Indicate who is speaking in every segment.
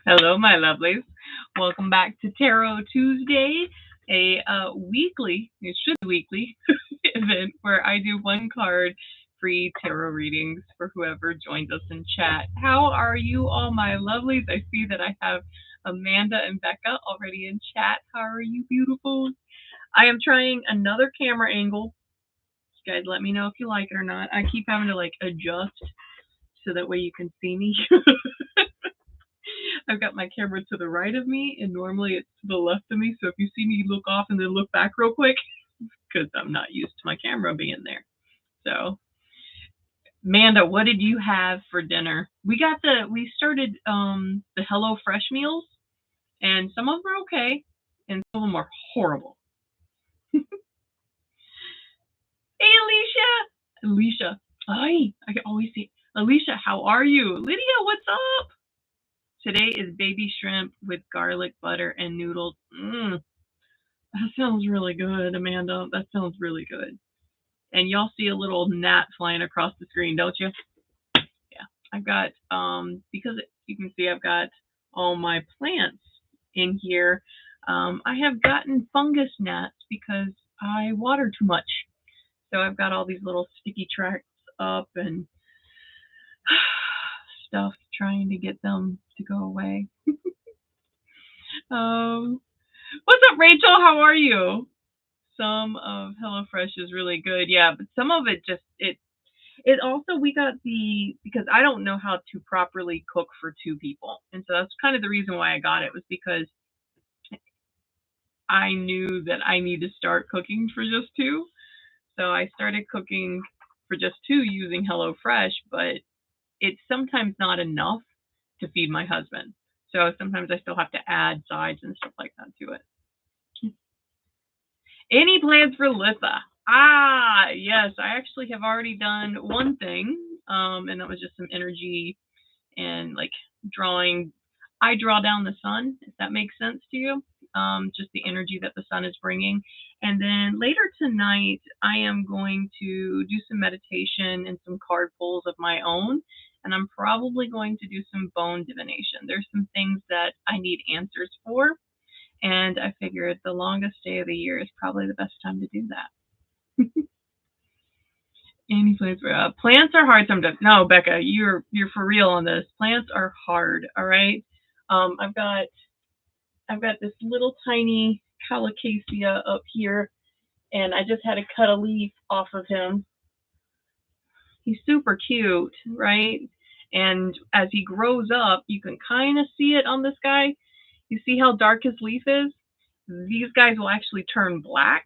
Speaker 1: Hello, my lovelies. Welcome back to Tarot Tuesday, a weekly, it should be weekly, event where I do one card free tarot readings for whoever joins us in chat. How are you all, my lovelies? I see that I have Amanda and Becca already in chat. How are you, beautiful? I am trying another camera angle. You guys let me know if you like it or not. I keep having to adjust so that way you can see me. I've got my camera to the right of me, and normally it's to the left of me. So if you see me look off and then look back real quick, because I'm not used to my camera being there. So, Amanda, what did you have for dinner? We started the Hello Fresh meals, and some of them are okay, and some of them are horrible. Hey, Alicia. Hi, I can always see Alicia. How are you? Lydia, what's up? Today is baby shrimp with garlic butter and noodles. That sounds really good, Amanda. That sounds really good. And y'all see a little gnat flying across the screen, don't you? Yeah. I've got, because you can see I've got all my plants in here. I have gotten fungus gnats because I water too much. So I've got all these little sticky tracks up and stuff trying to get them to go away. What's up, Rachel? How are you? Some of HelloFresh is really good, yeah, but some of it just it also we got because I don't know how to properly cook for two people, and so that's kind of the reason why I got it, was because I knew that I need to start cooking for just two. So I started cooking for just two using HelloFresh, but it's sometimes not enough to feed my husband. So sometimes I still have to add sides and stuff like that to it. Any plans for Litha? Yes, I actually have already done one thing, and that was just some energy and drawing. I draw down the sun, if that makes sense to you. Just the energy that the sun is bringing. And then later tonight, I am going to do some meditation and some card pulls of my own. And I'm probably going to do some bone divination. There's some things that I need answers for. And I figured the longest day of the year is probably the best time to do that. Any plants? Plants are hard sometimes. No, Becca, you're for real on this. Plants are hard. All right. I've got this little tiny colocasia up here, and I just had to cut a leaf off of him. He's super cute, right? And as he grows up, you can kind of see it on this guy. You see how dark his leaf is? These guys will actually turn black,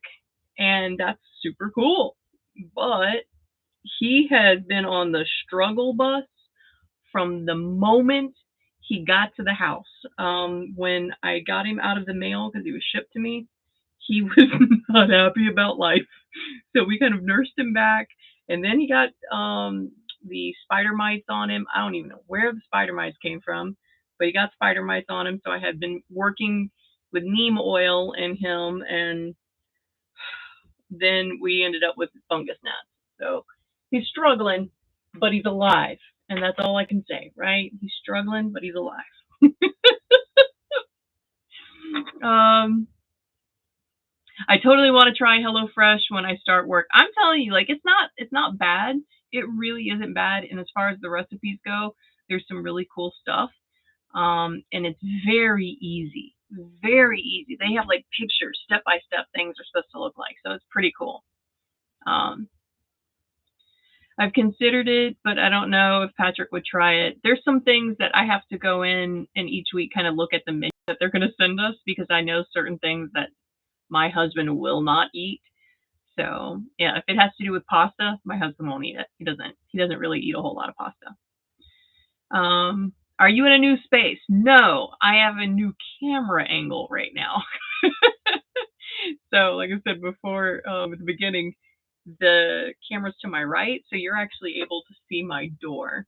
Speaker 1: and that's super cool. But he has been on the struggle bus from the moment he got to the house. When I got him out of the mail because he was shipped to me, he was not happy about life. So we kind of nursed him back, and then he got the spider mites on him. I don't even know where the spider mites came from, but he got spider mites on him. So I had been working with neem oil in him, and then we ended up with fungus gnats. So he's struggling, but he's alive. And that's all I can say, right? He's struggling, but he's alive. I totally want to try HelloFresh when I start work. I'm telling you, it's not bad. It really isn't bad. And as far as the recipes go, there's some really cool stuff. And it's very easy. Very easy. They have pictures, step-by-step things are supposed to look like. So it's pretty cool. I've considered it, but I don't know if Patrick would try it. There's some things that I have to go in and each week kind of look at the menu that they're going to send us, because I know certain things that my husband will not eat. So yeah, if it has to do with pasta, my husband won't eat it. He doesn't really eat a whole lot of pasta. Are you in a new space? No, I have a new camera angle right now. So like I said before, at the beginning, the camera's to my right, so you're actually able to see my door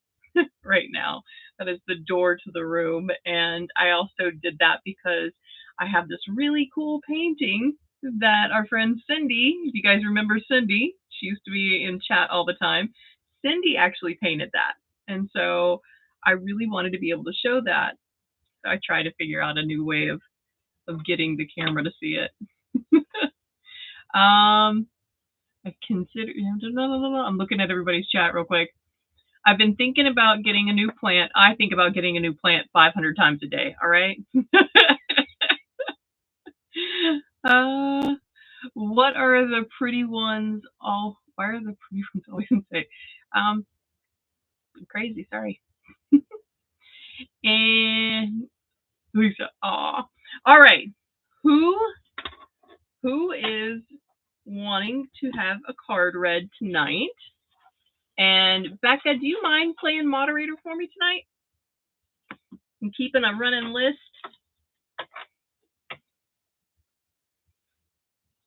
Speaker 1: right now. That is the door to the room. And I also did that because I have this really cool painting that our friend Cindy, if you guys remember Cindy, she used to be in chat all the time. Cindy actually painted that. And so I really wanted to be able to show that. I try to figure out a new way of getting the camera to see it. I consider. I'm looking at everybody's chat real quick. I've been thinking about getting a new plant. I think about getting a new plant 500 times a day. All right. What are the pretty ones? Why are the pretty ones always in say? Crazy. Sorry. And Lisa. Aw. All right. Who is wanting to have a card read tonight? And Becca, do you mind playing moderator for me tonight? And keeping a running list?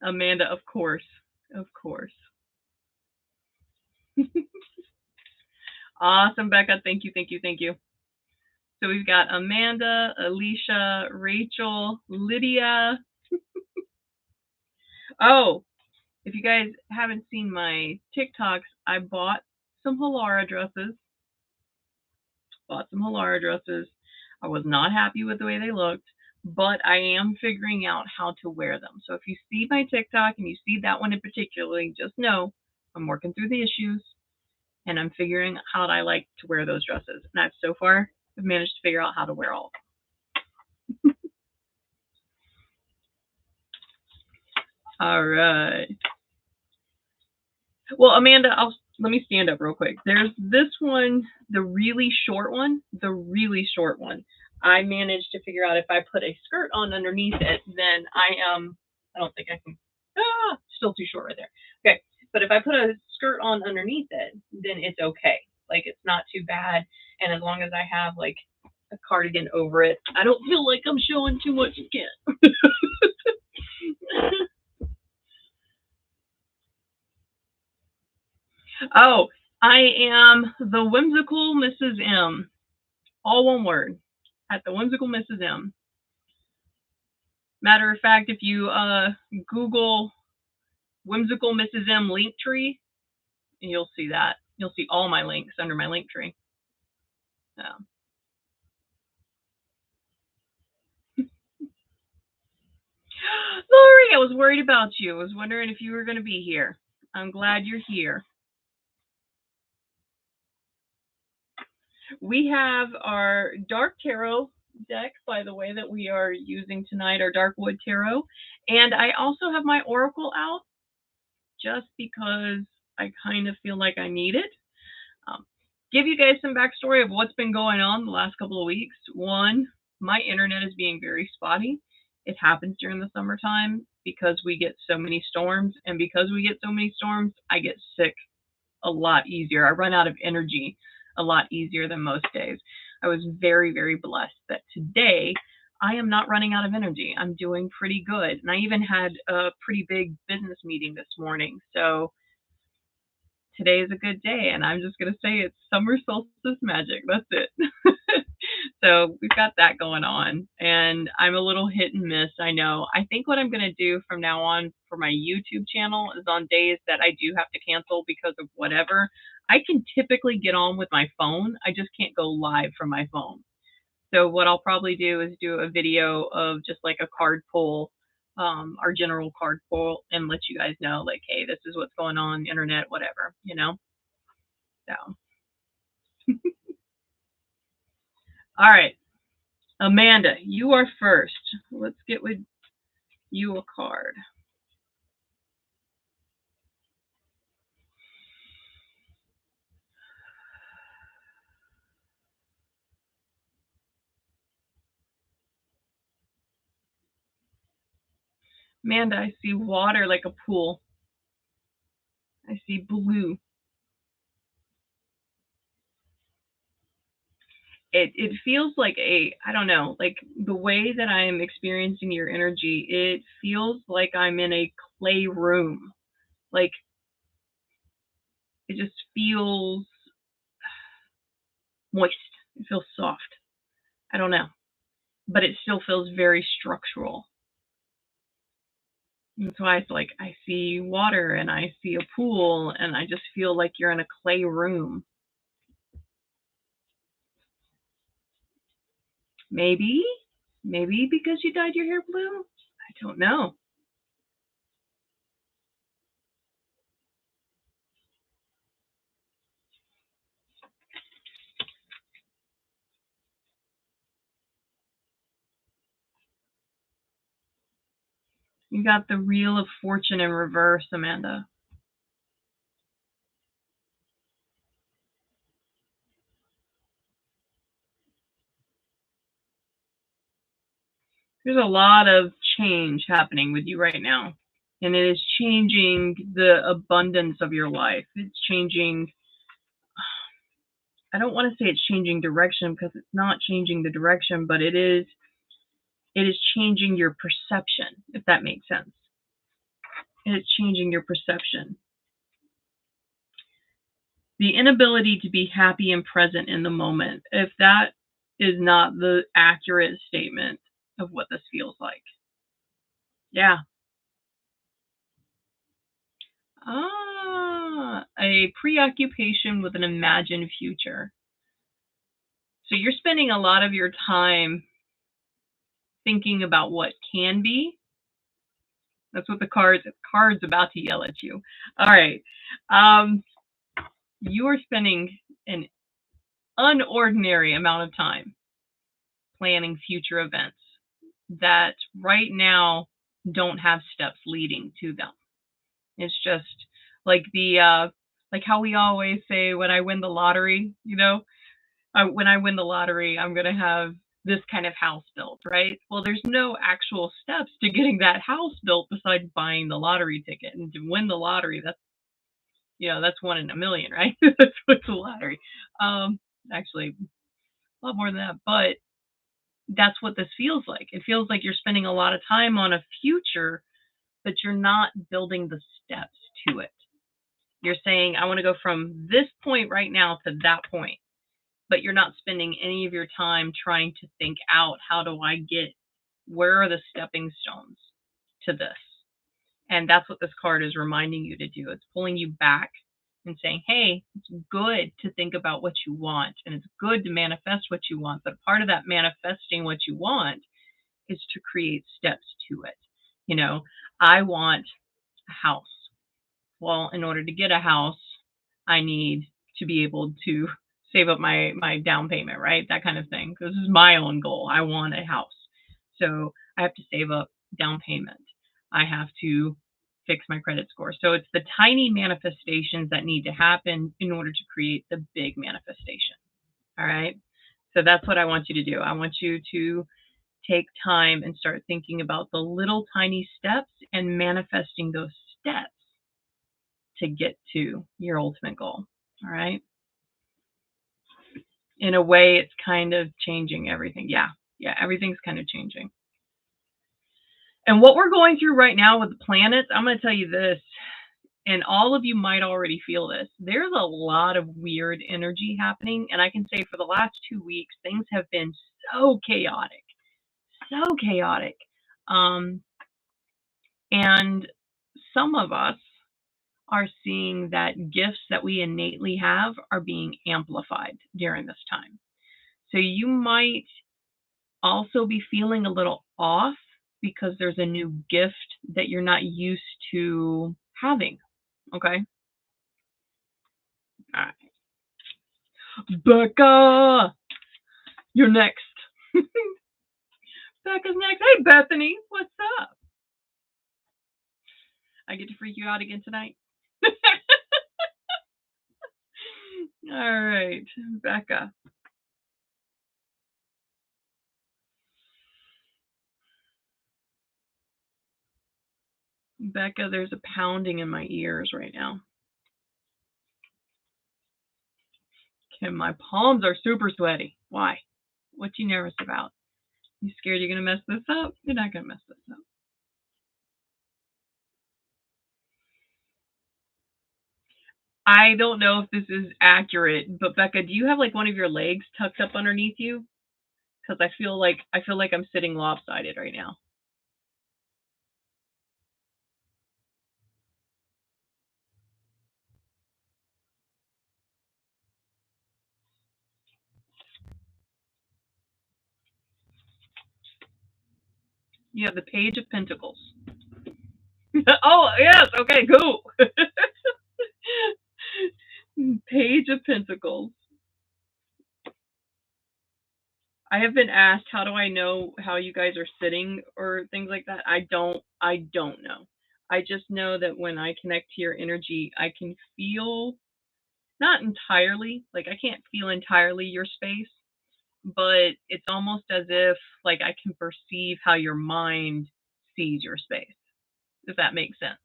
Speaker 1: Amanda, of course. Of course. Awesome, Becca. Thank you, thank you, thank you. So we've got Amanda, Alicia, Rachel, Lydia. Oh, if you guys haven't seen my TikToks, I bought some Halara dresses. I was not happy with the way they looked, but I am figuring out how to wear them. So if you see my TikTok and you see that one in particular, just know I'm working through the issues and I'm figuring out how I like to wear those dresses. And I've so far managed to figure out how to wear all of them. All right. Well, Amanda, let me stand up real quick. There's this one, the really short one. I managed to figure out if I put a skirt on underneath it, then I don't think I can. Still too short right there. Okay, but if I put a skirt on underneath it, then it's okay. Like it's not too bad, and as long as I have like a cardigan over it, I don't feel like I'm showing too much skin. Oh, I am the whimsical Mrs. M. All one word. At the whimsical Mrs. M. Matter of fact, if you Google whimsical Mrs. M link tree, you'll see that. You'll see all my links under my link tree. Lori, I was worried about you. I was wondering if you were going to be here. I'm glad you're here. We have our Dark Tarot deck, by the way, that we are using tonight, our Dark Wood Tarot. And I also have my Oracle out just because I kind of feel like I need it. Give you guys some backstory of what's been going on the last couple of weeks. One, my internet is being very spotty. It happens during the summertime because we get so many storms. And because we get so many storms, I get sick a lot easier. I run out of energy a lot easier than most days. I was very, very blessed that today I am not running out of energy. I'm doing pretty good. And I even had a pretty big business meeting this morning. So today is a good day. And I'm just going to say it's summer solstice magic. That's it. So we've got that going on. And I'm a little hit and miss, I know. I think what I'm going to do from now on for my YouTube channel is on days that I do have to cancel because of whatever, I can typically get on with my phone. I just can't go live from my phone. So what I'll probably do is do a video of just like a card pull, our general card pull, and let you guys know, like, hey, this is what's going on, internet, whatever, you know? So. All right. Amanda, you are first. Let's get with you a card. Amanda, I see water like a pool. I see blue. It feels like I don't know, like the way that I am experiencing your energy, it feels like I'm in a clay room. Like it just feels moist. It feels soft. I don't know. But it still feels very structural. That's why it's like I see water and I see a pool and I just feel like you're in a clay room. Maybe, maybe because you dyed your hair blue. I don't know. You got the Wheel of Fortune in reverse, Amanda. There's a lot of change happening with you right now. And it is changing the abundance of your life. It's changing, I don't want to say it's changing direction because it's not changing the direction, but it is changing your perception, if that makes sense. It's changing your perception. The inability to be happy and present in the moment, if that is not the accurate statement of what this feels like. Yeah. A preoccupation with an imagined future. So you're spending a lot of your time thinking about what can be. That's what the card's about to yell at you. All right. Um, you are spending an unordinary amount of time planning future events that right now don't have steps leading to them. It's just like like how we always say when I win the lottery, when I win the lottery, I'm going to have this kind of house built, right? Well, there's no actual steps to getting that house built besides buying the lottery ticket. And to win the lottery, that's one in a million, right? That's what's the lottery. Actually, a lot more than that, but that's what this feels like. It feels like you're spending a lot of time on a future, but you're not building the steps to it. You're saying, I want to go from this point right now to that point, but you're not spending any of your time trying to think out, where are the stepping stones to this? And that's what this card is reminding you to do. It's pulling you back and saying, hey, it's good to think about what you want and it's good to manifest what you want. But part of that manifesting what you want is to create steps to it. I want a house. Well, in order to get a house, I need to be able to save up my down payment, right? That kind of thing. Because this is my own goal. I want a house. So I have to save up down payment. I have to fix my credit score. So it's the tiny manifestations that need to happen in order to create the big manifestation. All right. So that's what I want you to do. I want you to take time and start thinking about the little tiny steps and manifesting those steps to get to your ultimate goal. All right. In a way, it's kind of changing everything. Yeah. Yeah. Everything's kind of changing. And what we're going through right now with the planets, I'm going to tell you this, and all of you might already feel this. There's a lot of weird energy happening. And I can say for the last 2 weeks, things have been so chaotic, so chaotic. And some of us are seeing that gifts that we innately have are being amplified during this time. So you might also be feeling a little off because there's a new gift that you're not used to having. Okay. All right. Becca, you're next. Becca's next. Hey, Bethany, what's up? I get to freak you out again tonight. All right, Becca. Becca, there's a pounding in my ears right now. Okay, my palms are super sweaty. Why? What you nervous about? You scared you're gonna mess this up? You're not gonna mess this up. I don't know if this is accurate, but Becca, do you have like one of your legs tucked up underneath you? Because I feel like I'm sitting lopsided right now. You have the Page of Pentacles. Oh, yes. Okay, cool. Page of Pentacles. I have been asked, how do I know how you guys are sitting or things like that? I don't know. I just know that when I connect to your energy, I can feel, not entirely, like I can't feel entirely your space, but it's almost as if like I can perceive how your mind sees your space, if that makes sense.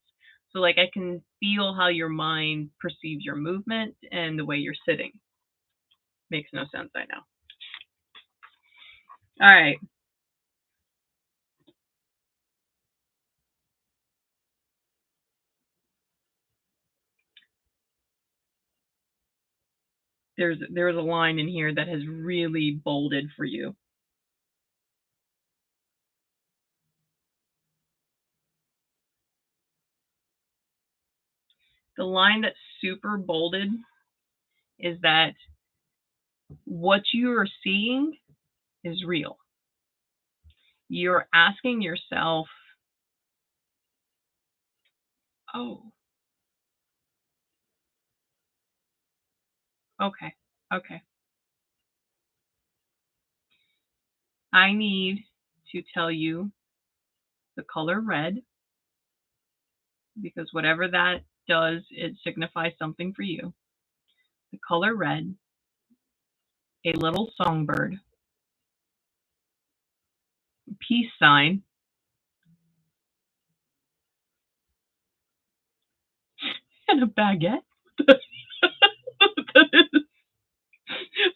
Speaker 1: So like I can feel how your mind perceives your movement and the way you're sitting. Makes no sense, I know. All right. There's a line in here that has really bolded for you. The line that's super bolded is that what you are seeing is real. You're asking yourself, oh, okay, okay. I need to tell you the color red because whatever that does, it signifies something for you. The color red, a little songbird, peace sign, and a baguette.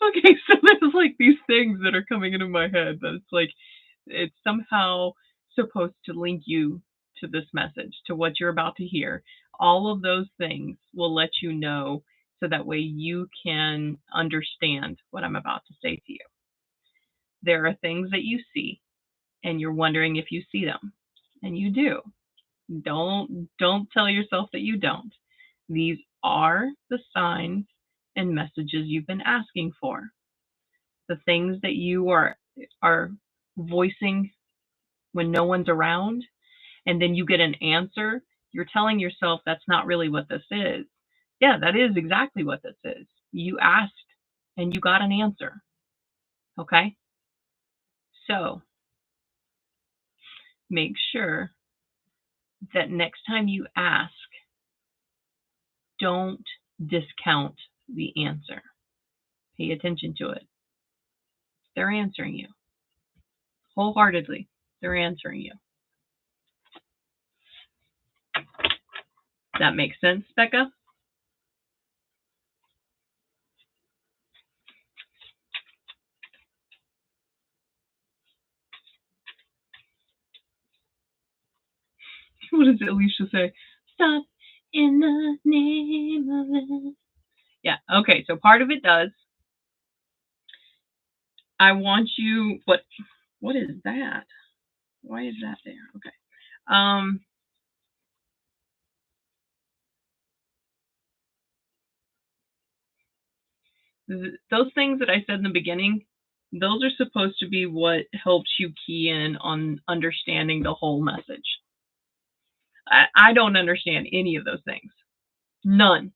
Speaker 1: Okay, so there's like these things that are coming into my head that it's like it's somehow supposed to link you to this message, to what you're about to hear. All of those things will let you know so that way you can understand what I'm about to say to you. There are things that you see and you're wondering if you see them. And you do. Don't tell yourself that you don't. These are the signs and messages you've been asking for. The things that you are voicing when no one's around and then you get an answer, you're telling yourself that's not really what this is. Yeah, that is exactly what this is. You asked and you got an answer. Okay? So, make sure that next time you ask, don't discount the answer. Pay attention to it. They're answering you wholeheartedly. They're answering you. That makes sense, Becca? What does Alicia say? Stop in the name of it. Yeah, okay, so part of it does. I want you, what is that? Why is that there? Okay. Those things that I said in the beginning, those are supposed to be what helps you key in on understanding the whole message. I don't understand any of those things. None.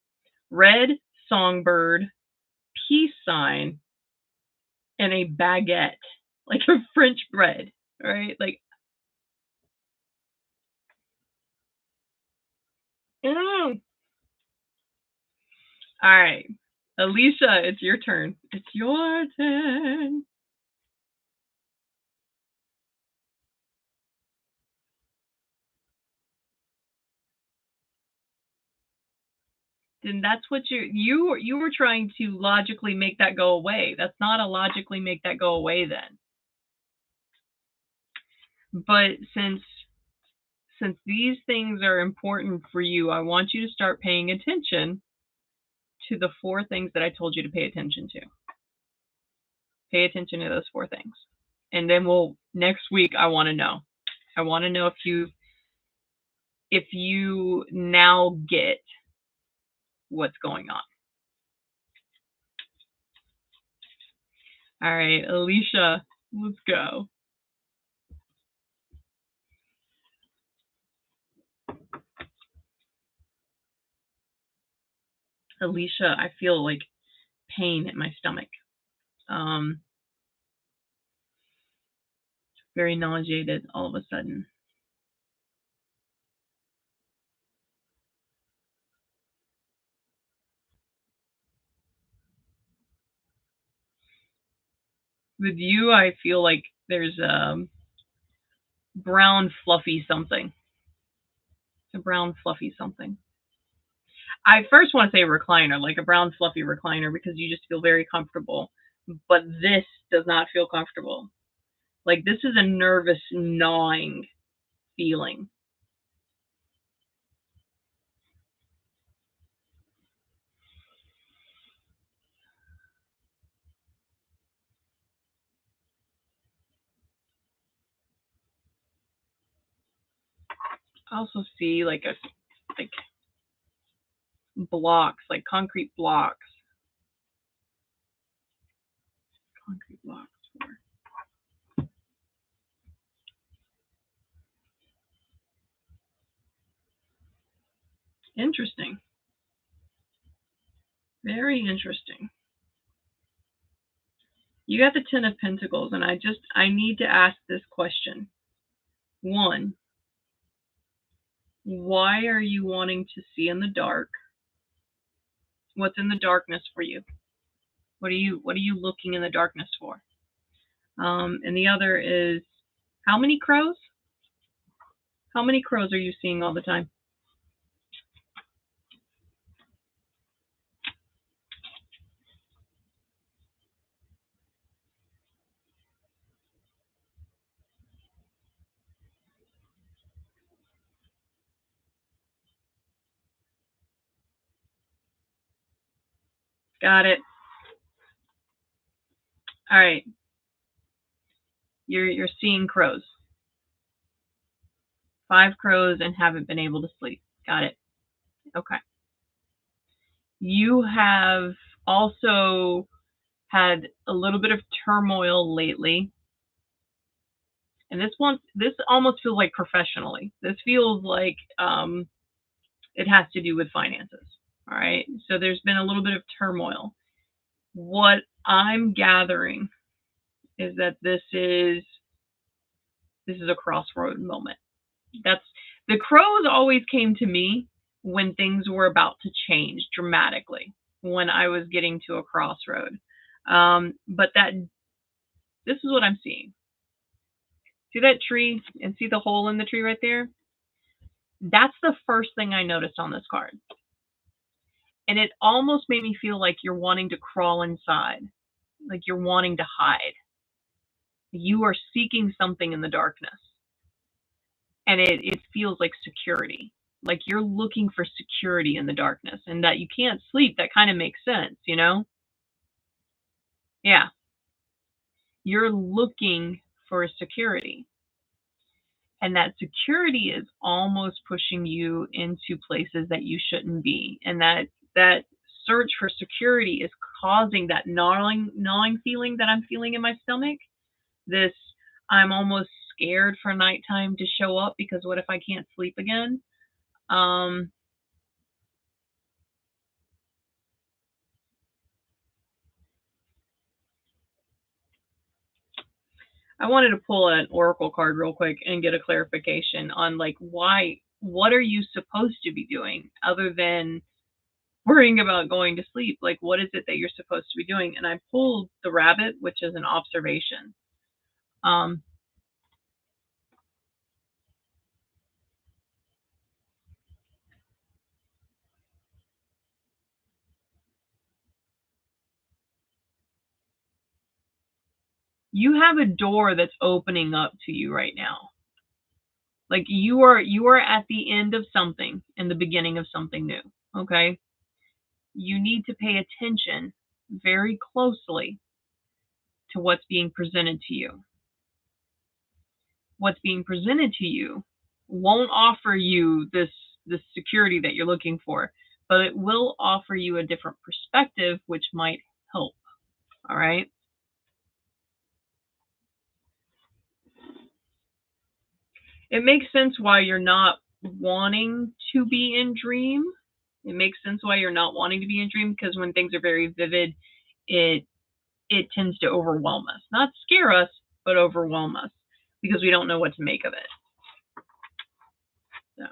Speaker 1: Red songbird, peace sign, and a baguette, like a French bread, right? Like, mm. All right, Alicia, it's your turn. It's your turn. Then that's what you were trying to logically make that go away. That's not a logically make that go away then. But since these things are important for you, I want you to start paying attention to the four things that I told you to pay attention to. Pay attention to those four things. And then next week I want to know. I want to know if you now get what's going on. All right, Alicia, let's go. Alicia, I feel like pain in my stomach. Very nauseated all of a sudden. With you, I feel like there's brown fluffy something. A brown fluffy something. I first want to say recliner, like a brown fluffy recliner, because you just feel very comfortable. But this does not feel comfortable. Like this is a nervous gnawing feeling. I also see like blocks, like concrete blocks. Concrete blocks. Interesting. Very interesting. You got the Ten of Pentacles, and I need to ask this question. One, why are you wanting to see in the dark? What's in the darkness for you? What are you looking in the darkness for? And the other is, how many crows? How many crows are you seeing all the time? Got it. All right. You're seeing crows. 5 crows and haven't been able to sleep. Got it. Okay. You have also had a little bit of turmoil lately. And this almost feels like professionally. This feels like it has to do with finances. All right. So there's been a little bit of turmoil. What I'm gathering is that this is a crossroad moment. That's the crows always came to me when things were about to change dramatically, when I was getting to a crossroad. But this is what I'm seeing. See that tree and see the hole in the tree right there? That's the first thing I noticed on this card. And it almost made me feel like you're wanting to crawl inside, like you're wanting to hide. You are seeking something in the darkness. And it feels like security. Like you're looking for security in the darkness, and that you can't sleep. That kind of makes sense, you know? Yeah. You're looking for a security. And that security is almost pushing you into places that you shouldn't be. And that search for security is causing that gnawing feeling that I'm feeling in my stomach. This, I'm almost scared for nighttime to show up because what if I can't sleep again? I wanted to pull an oracle card real quick and get a clarification on like what are you supposed to be doing other than worrying about going to sleep? Like what is it that you're supposed to be doing? And I pulled the rabbit, which is an observation. You have a door that's opening up to you right now. Like you are at the end of something and the beginning of something new. Okay. You need to pay attention very closely to what's being presented to you. What's being presented to you won't offer you this security that you're looking for, but it will offer you a different perspective, which might help. All right. It makes sense why you're not wanting to be in dream It makes sense why you're not wanting to be in a dream, because when things are very vivid, it tends to overwhelm us. Not scare us, but overwhelm us because we don't know what to make of it. So.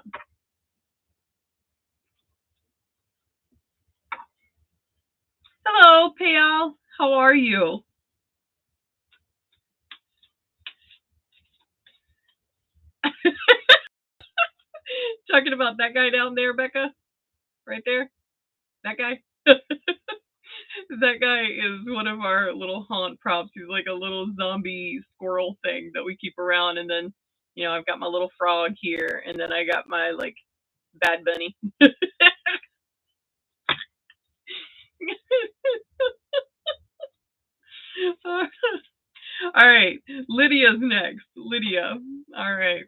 Speaker 1: Hello, Payal. How are you? Talking about that guy down there, Becca? Right there? That guy? That guy is one of our little haunt props. He's like a little zombie squirrel thing that we keep around. And then, I've got my little frog here. And then I got my, like, bad bunny. All right. Lydia's next. Lydia. All right.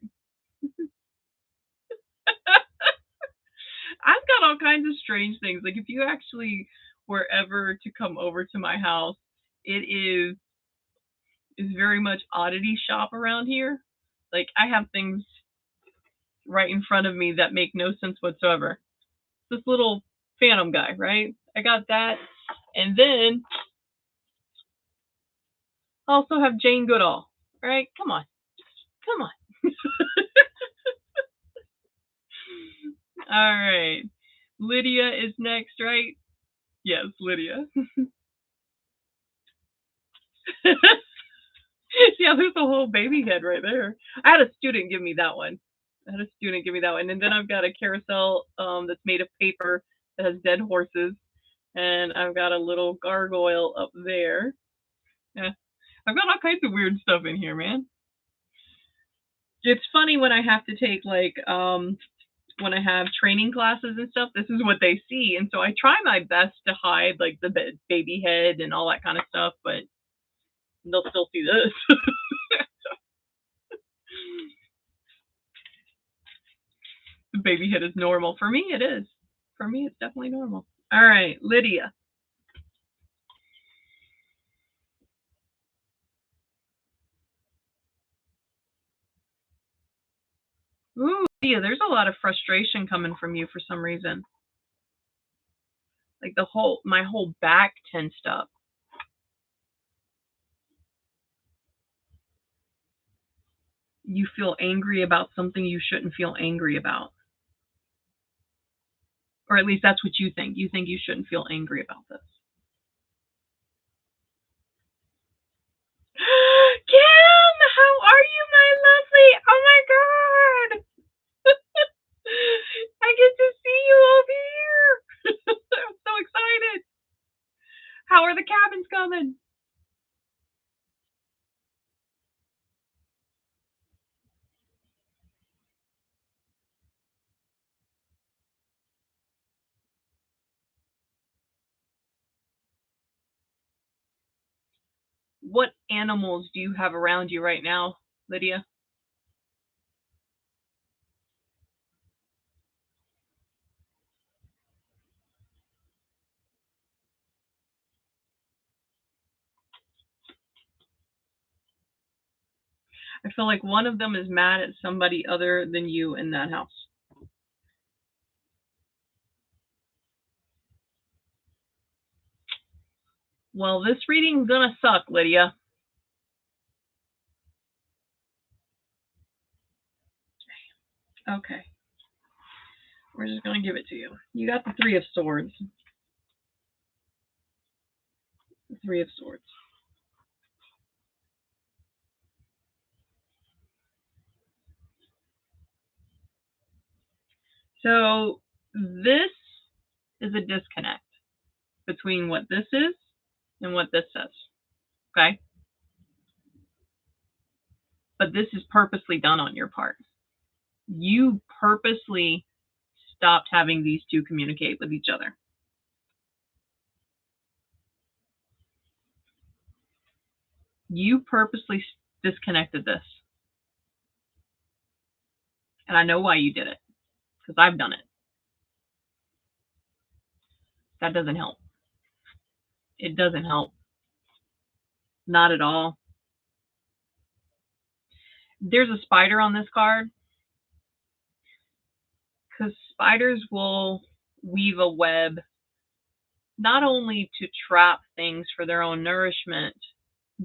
Speaker 1: I've got all kinds of strange things. Like, if you actually were ever to come over to my house, it is very much oddity shop around here. Like, I have things right in front of me that make no sense whatsoever. This little phantom guy, right? I got that. And then I also have Jane Goodall. All right, come on. Come on. All right. Lydia is next, right? Yes, Lydia. Yeah, there's a whole baby head right there. I had a student give me that one. And then I've got a carousel that's made of paper that has dead horses. And I've got a little gargoyle up there. Yeah. I've got all kinds of weird stuff in here, man. It's funny when I have to take, like, when I have training classes and stuff, this is what they see. And so I try my best to hide, like, the baby head and all that kind of stuff, but they'll still see this. The baby head is normal. For me, it is. For me, it's definitely normal. All right, Lydia. Ooh, Lydia, there's a lot of frustration coming from you for some reason. Like, my whole back tensed up. You feel angry about something you shouldn't feel angry about. Or at least that's what you think. You think you shouldn't feel angry about this. Kim, how are you, my lovely? Oh my god. I get to see you over here. I'm so excited. How are the cabins coming? What animals do you have around you right now, Lydia? I feel like one of them is mad at somebody other than you in that house. Well, this reading's gonna suck, Lydia. Okay. We're just gonna give it to you. You got the Three of Swords. The Three of Swords. So this is a disconnect between what this is and what this says. Okay? But this is purposely done on your part. You purposely stopped having these two communicate with each other. You purposely disconnected this. And I know why you did it, because I've done it. That doesn't help. It doesn't help. Not at all. There's a spider on this card, because spiders will weave a web not only to trap things for their own nourishment,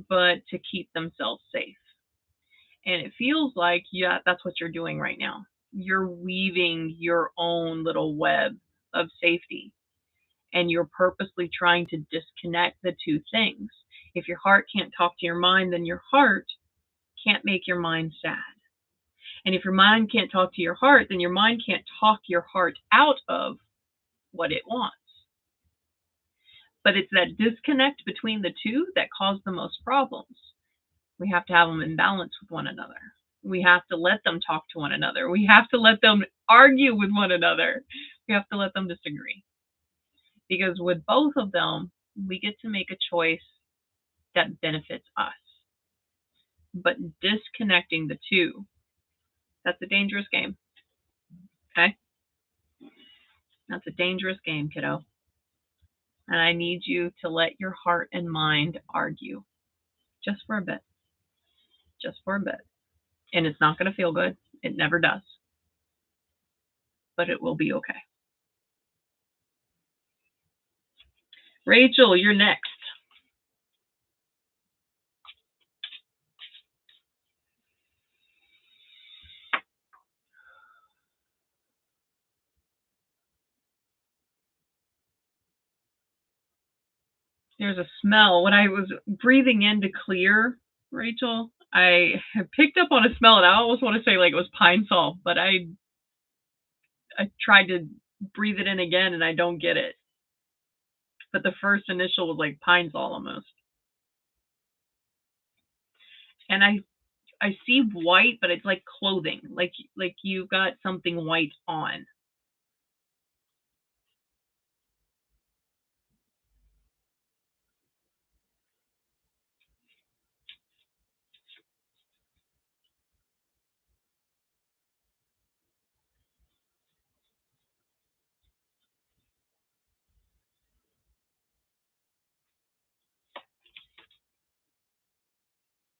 Speaker 1: but to keep themselves safe. And it feels like, yeah, that's what you're doing right now. You're weaving your own little web of safety, and you're purposely trying to disconnect the two things. If your heart can't talk to your mind, then your heart can't make your mind sad. And if your mind can't talk to your heart, then your mind can't talk your heart out of what it wants. But it's that disconnect between the two that cause the most problems. We have to have them in balance with one another. We have to let them talk to one another. We have to let them argue with one another. We have to let them disagree. Because with both of them, we get to make a choice that benefits us. But disconnecting the two, that's a dangerous game. Okay? That's a dangerous game, kiddo. And I need you to let your heart and mind argue just for a bit. Just for a bit. And it's not going to feel good. It never does. But it will be okay. Rachel, you're next. There's a smell. When I was breathing in to clear, Rachel, I had picked up on a smell, and I almost want to say like it was pine sol, but I tried to breathe it in again, and I don't get it. But the first initial was like pine sol almost. And I see white, but it's like clothing, like you've got something white on.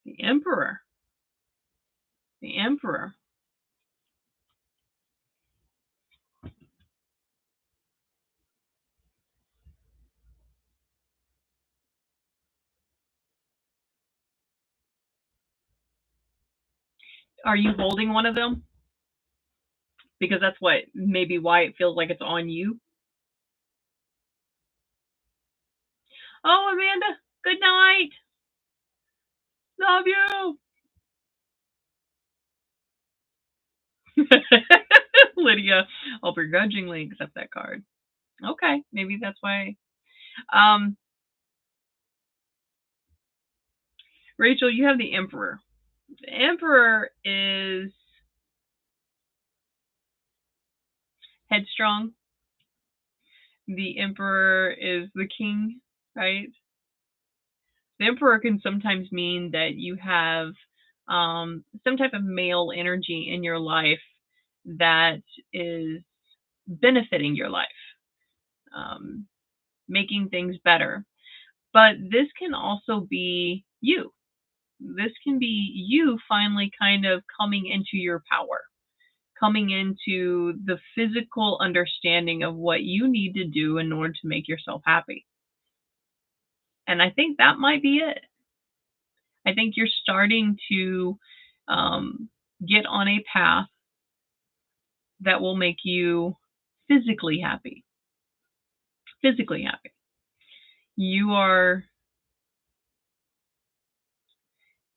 Speaker 1: The Emperor. The Emperor. Are you holding one of them? Because that's what maybe why it feels like it's on you. Oh, Amanda, good night. Love you. Lydia, I'll begrudgingly accept that card. Okay, maybe that's why. Rachel, you have the Emperor. The Emperor is headstrong. The Emperor is the king, right? The Emperor can sometimes mean that you have some type of male energy in your life that is benefiting your life, making things better. But this can also be you. This can be you finally kind of coming into your power, coming into the physical understanding of what you need to do in order to make yourself happy. And I think that might be it. I think you're starting to get on a path that will make you physically happy. Physically happy. You're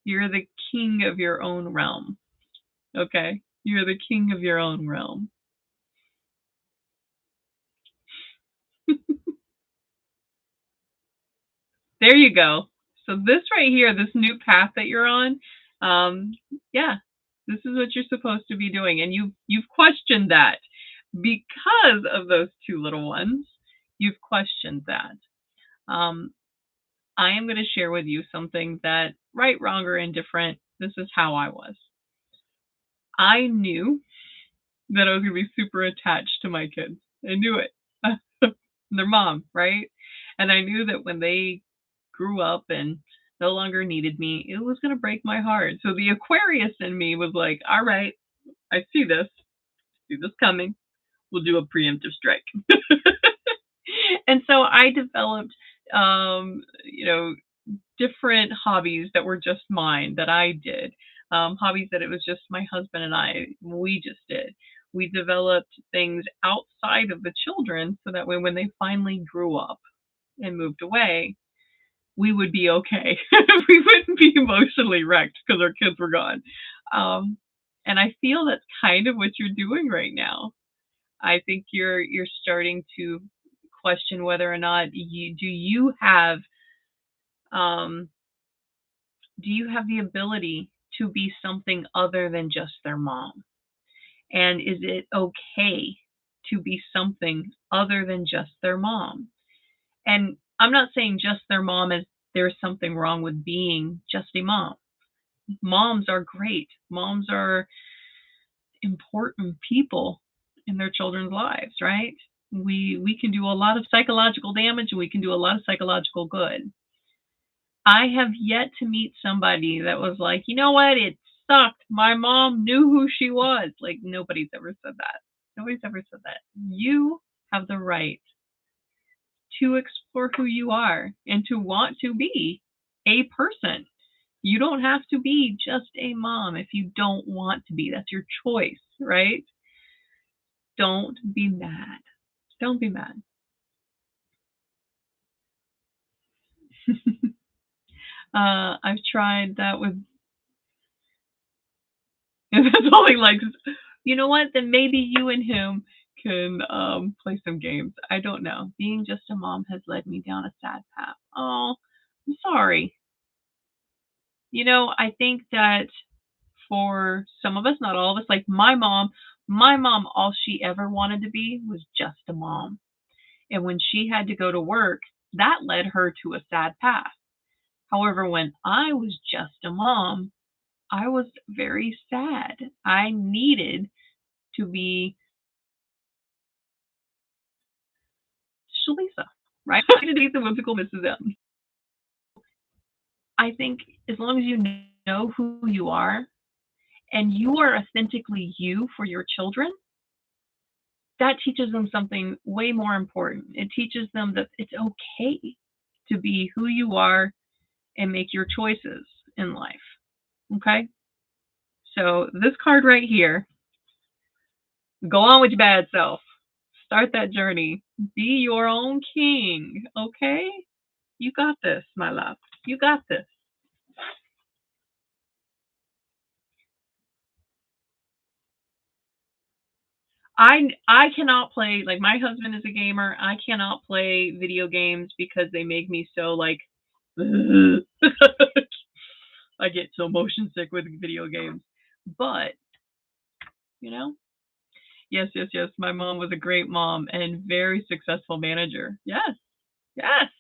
Speaker 1: the king of your own realm. Okay? You're the king of your own realm. There you go. So this right here, this new path that you're on, yeah, this is what you're supposed to be doing. And you've questioned that because of those two little ones. You've questioned that. I am going to share with you something that, right, wrong, or indifferent, this is how I was. I knew that I was going to be super attached to my kids. I knew it. Their mom, right? And I knew that when they grew up and no longer needed me, it was going to break my heart. So the Aquarius in me was like, all right, I see this coming. We'll do a preemptive strike. And so I developed, you know, different hobbies that were just mine that I did. Hobbies that it was just my husband and we just did. We developed things outside of the children so that way when they finally grew up and moved away, we would be okay. We wouldn't be emotionally wrecked because our kids were gone. Um, and I feel that's kind of what you're doing right now. I think you're starting to question whether or not um, do you have the ability to be something other than just their mom? And is it okay to be something other than just their mom? And I'm not saying just their mom as there's something wrong with being just a mom. Moms are great. Moms are important people in their children's lives, right? We can do a lot of psychological damage and we can do a lot of psychological good. I have yet to meet somebody that was like, you know what, it sucked. My mom knew who she was. Like, nobody's ever said that. Nobody's ever said that. You have the right to explore who you are and to want to be a person. You don't have to be just a mom if you don't want to be. That's your choice, right? Don't be mad. Don't be mad. I've tried that with, if that's all he likes. You know what? Then maybe you and him can play some games. I don't know. Being just a mom has led me down a sad path. Oh, I'm sorry. I think that for some of us, not all of us, like my mom, all she ever wanted to be was just a mom. And when she had to go to work, that led her to a sad path. However, when I was just a mom, I was very sad. I needed to be Shalisa, right? I needed to be the whimsical Mrs. M. I think as long as you know who you are and you are authentically you for your children, that teaches them something way more important. It teaches them that it's okay to be who you are and make your choices in life. Okay? So, this card right here, go on with your bad self. Start that journey. Be your own king. Okay? You got this, my love. You got this. I cannot play, like, my husband is a gamer. I cannot play video games because they make me so like I get so motion sick with video games. But, you know, yes, yes, yes. My mom was a great mom and very successful manager. Yes, yes.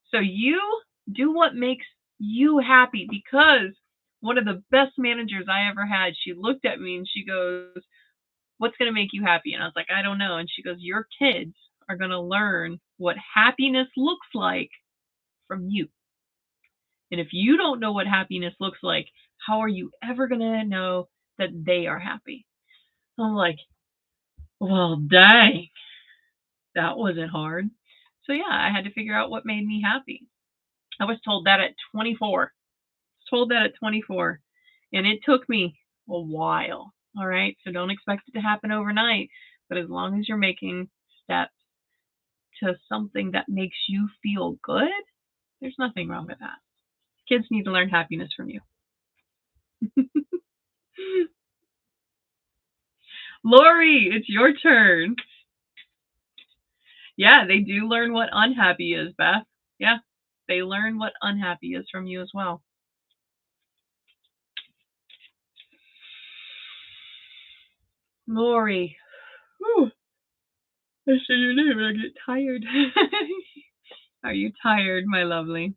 Speaker 1: So you do what makes you happy because one of the best managers I ever had, she looked at me and she goes, what's going to make you happy? And I was like, I don't know. And she goes, your kids are going to learn what happiness looks like from you. And if you don't know what happiness looks like, how are you ever going to know that they are happy? I'm like, well, dang, that wasn't hard. So yeah, I had to figure out what made me happy. I was told that at 24. Told that at 24. And it took me a while. All right. So don't expect it to happen overnight. But as long as you're making steps to something that makes you feel good, there's nothing wrong with that. Kids need to learn happiness from you. Lori, it's your turn. Yeah, they do learn what unhappy is, Beth. Yeah, they learn what unhappy is from you as well. Lori. Whew, I say your name and I get tired. Are you tired, my lovely?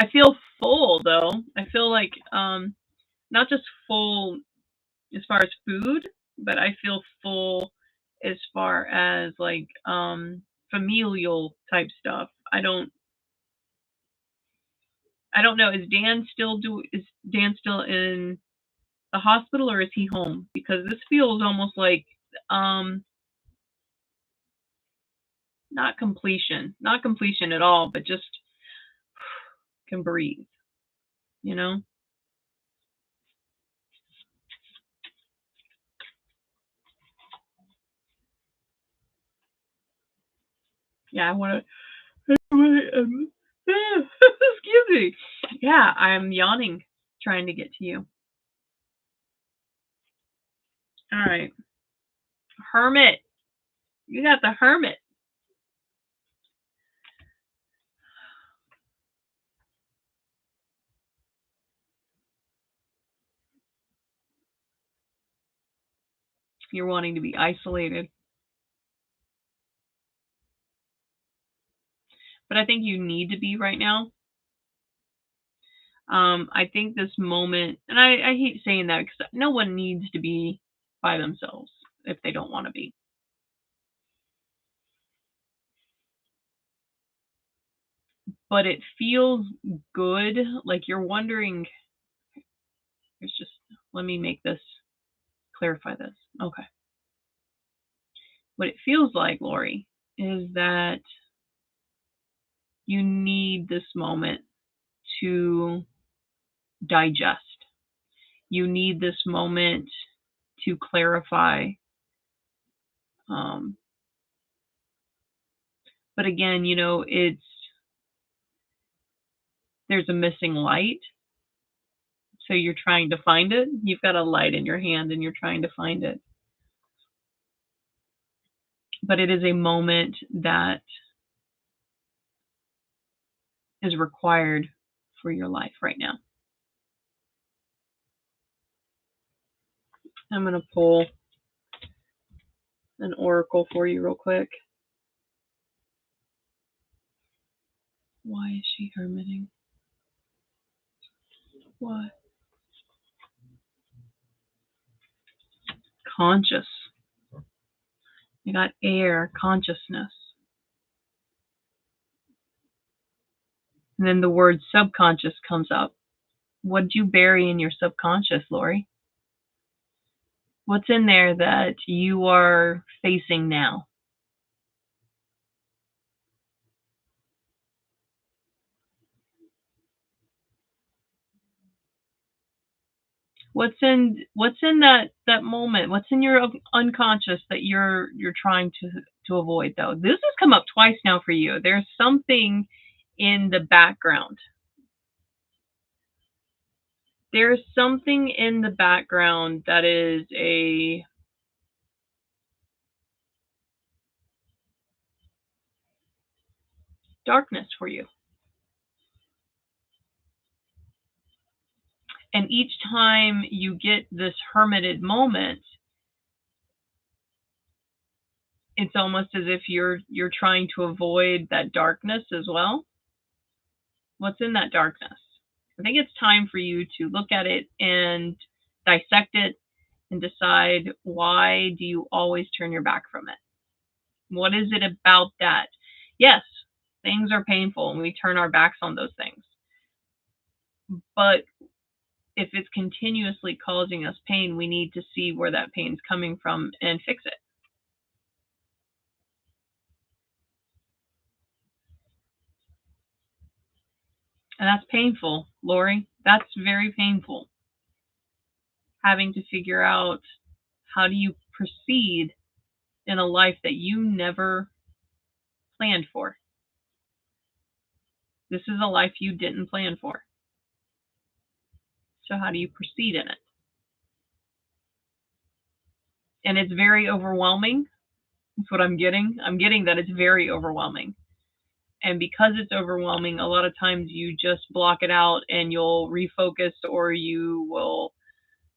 Speaker 1: I feel full though. I feel like not just full as far as food, but I feel full as far as like familial type stuff. I don't know. Is Dan still in the hospital or is he home? Because this feels almost like um not completion at all, but just can breathe, you know? Yeah, I want to. Excuse me. Yeah, I'm yawning, trying to get to you. All right, Hermit. You got the Hermit. You're wanting to be isolated, but I think you need to be right now. I think this moment, and I hate saying that because no one needs to be by themselves if they don't want to be. But it feels good. Like you're wondering. It's just let me make this clarify this. Okay. What it feels like, Lori, is that you need this moment to digest. You need this moment to clarify. Um, but again, there's a missing light. So you're trying to find it. You've got a light in your hand and you're trying to find it. But it is a moment that is required for your life right now. I'm going to pull an oracle for you real quick. Why is she hermiting? Why? Conscious. You got air, consciousness. And then the word subconscious comes up. What did you bury in your subconscious, Lori? What's in there that you are facing now? What's in that moment? What's in your unconscious that you're trying to avoid though? This has come up twice now for you. There's something in the background. There's something in the background that is a darkness for you. And each time you get this hermited moment, it's almost as if you're trying to avoid that darkness as well. What's in that darkness? I think it's time for you to look at it and dissect it and decide, why do you always turn your back from it? What is it about that? Yes, things are painful and we turn our backs on those things. But if it's continuously causing us pain, we need to see where that pain's coming from and fix it. And that's painful, Lori. That's very painful. Having to figure out, how do you proceed in a life that you never planned for? This is a life you didn't plan for. So how do you proceed in it? And it's very overwhelming. That's what I'm getting. I'm getting that it's very overwhelming. And because it's overwhelming, a lot of times you just block it out and you'll refocus, or you will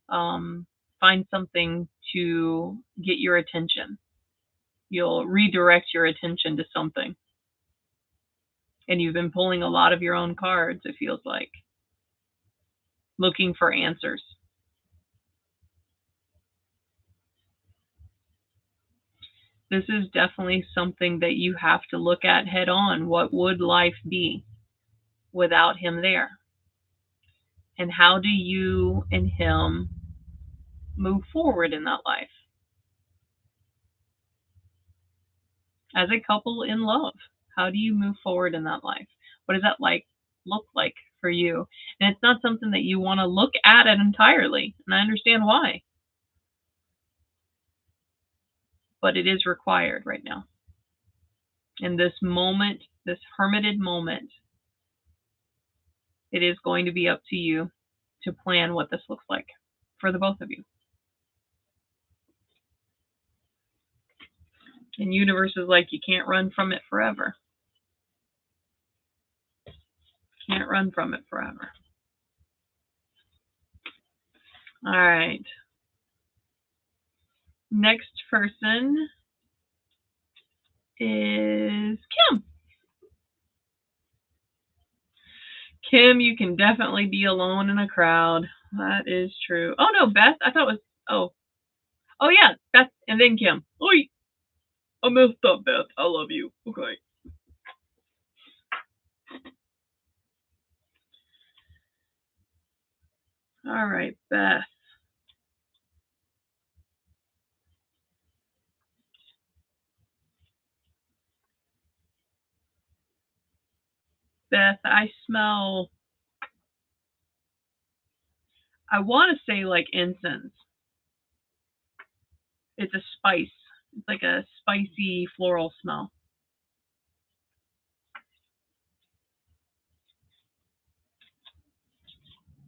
Speaker 1: find something to get your attention. You'll redirect your attention to something. And you've been pulling a lot of your own cards, it feels like, looking for answers. This is definitely something that you have to look at head on. What would life be without him there? And how do you and him move forward in that life? As a couple in love, how do you move forward in that life? What does that look like for you? And it's not something that you want to look at it entirely, and I understand why, but it is required right now. In this moment, this hermited moment, it is going to be up to you to plan what this looks like for the both of you. And universe is like, you can't run from it forever. Can't run from it forever. All right. Next person is Kim. Kim, you can definitely be alone in a crowd. That is true. Oh no, Beth. I thought it was oh yeah, Beth and then Kim. Oi, I messed up, Beth. I love you. Okay. All right, Beth. Beth, I smell. I want to say like incense. It's a spice. It's like a spicy floral smell.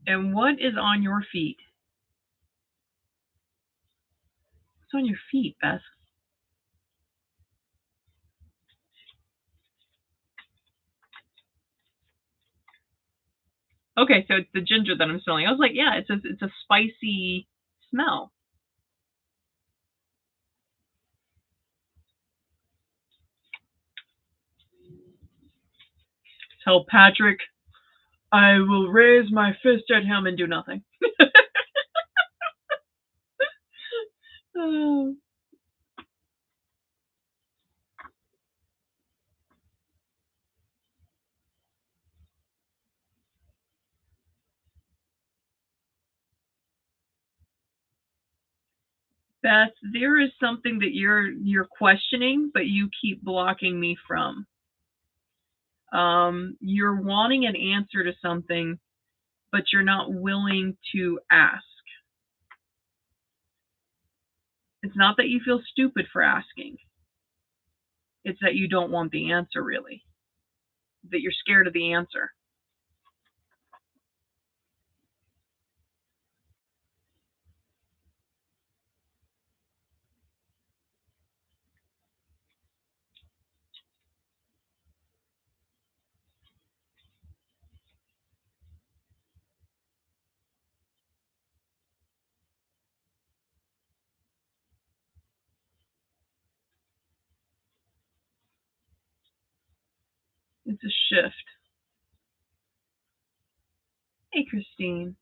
Speaker 1: And what is on your feet? What's on your feet, Beth? Okay, so it's the ginger that I'm smelling. I was like, yeah, it's a spicy smell. Tell Patrick I will raise my fist at him and do nothing. Oh. Beth, there is something that you're questioning, but you keep blocking me from. You're wanting an answer to something, but you're not willing to ask. It's not that you feel stupid for asking. It's that you don't want the answer, really. That you're scared of the answer. It's a shift. Hey, Christine.